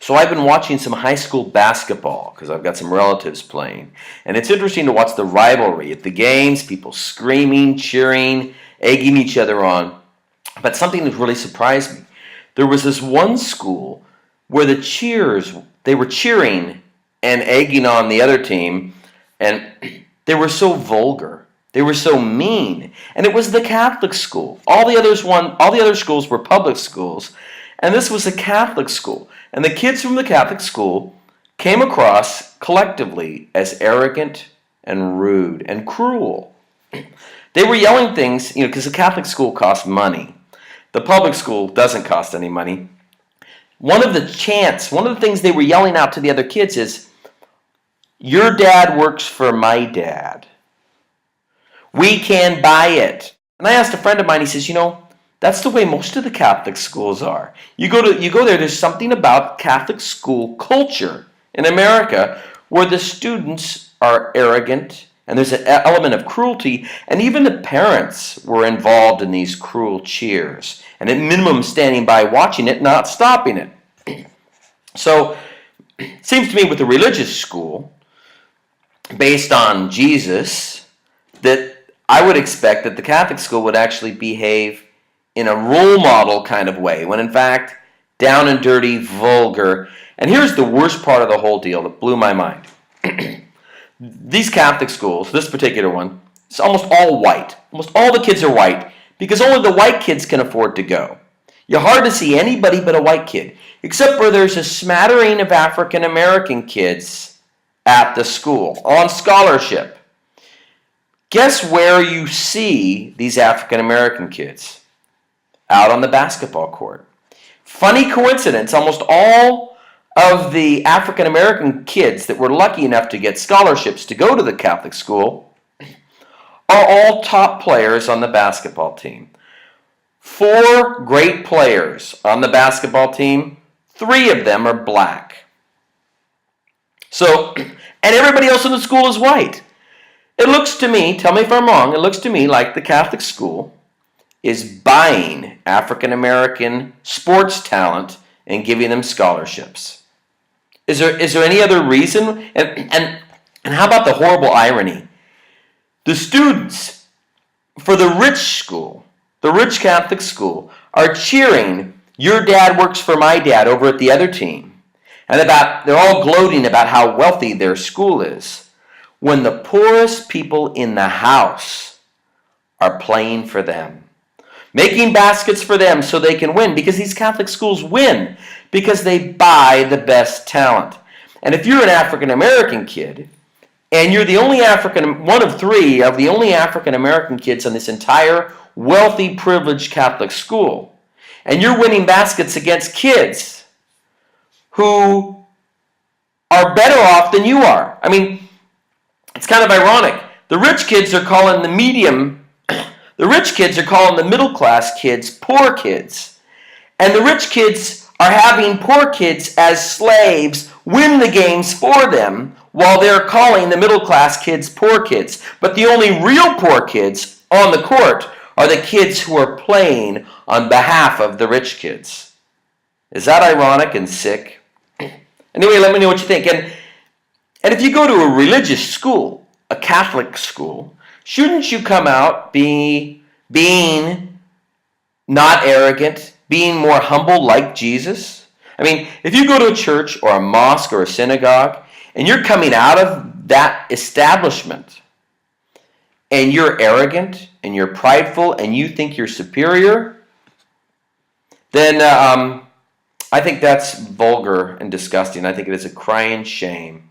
So I've been watching some high school basketball because I've got some relatives playing. And it's interesting to watch the rivalry at the games, people screaming, cheering, egging each other on. But something that really surprised me. There was this one school where they were cheering and egging on the other team, and they were so vulgar. They were so mean. And it was the Catholic school. All the other schools were public schools, and this was a Catholic school. And the kids from the Catholic school came across collectively as arrogant and rude and cruel. They were yelling things, because the Catholic school costs money. The public school doesn't cost any money. One of the things they were yelling out to the other kids is, "Your dad works for my dad. We can buy it." And I asked a friend of mine, he says, that's the way most of the Catholic schools are. You go there, there's something about Catholic school culture in America where the students are arrogant and there's an element of cruelty, and even the parents were involved in these cruel cheers, and at minimum standing by watching it, not stopping it. So it seems to me with the religious school, based on Jesus, that I would expect that the Catholic school would actually behave in a role model kind of way, when in fact, down and dirty, vulgar. And here's the worst part of the whole deal that blew my mind. These Catholic schools, this particular one, it's almost all white. Almost all the kids are white because only the white kids can afford to go. You're hard to see anybody but a white kid, except for there's a smattering of African American kids at the school on scholarship. Guess where you see these African American kids? Out on the basketball court. Funny coincidence, almost all of the African American kids that were lucky enough to get scholarships to go to the Catholic school are all top players on the basketball team. 4 great players on the basketball team, 3 of them are black. So, and everybody else in the school is white. It looks to me, tell me if I'm wrong, it looks to me like the Catholic school is buying African American sports talent and giving them scholarships. Is there any other reason? And how about the horrible irony? The students for the rich school, the rich Catholic school, are cheering, "Your dad works for my dad," over at the other team. And they're all gloating about how wealthy their school is, when the poorest people in the house are playing for them, making baskets for them so they can win, because these Catholic schools win because they buy the best talent. And if you're an African American kid and you're the only one of 3 of the only African American kids in this entire wealthy, privileged Catholic school, and you're winning baskets against kids who are better off than you are. I mean, it's kind of ironic. The rich kids are calling the middle class kids poor kids. And the rich kids are having poor kids as slaves win the games for them, while they're calling the middle class kids poor kids. But the only real poor kids on the court are the kids who are playing on behalf of the rich kids. Is that ironic and sick? Anyway, let me know what you think. And if you go to a religious school, a Catholic school, shouldn't you come out being not arrogant, being more humble like Jesus? I mean, if you go to a church or a mosque or a synagogue and you're coming out of that establishment and you're arrogant and you're prideful and you think you're superior, then I think that's vulgar and disgusting. I think it is a crying shame.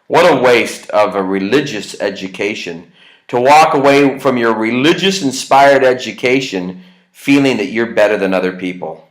What a waste of a religious education to walk away from your religious-inspired education feeling that you're better than other people.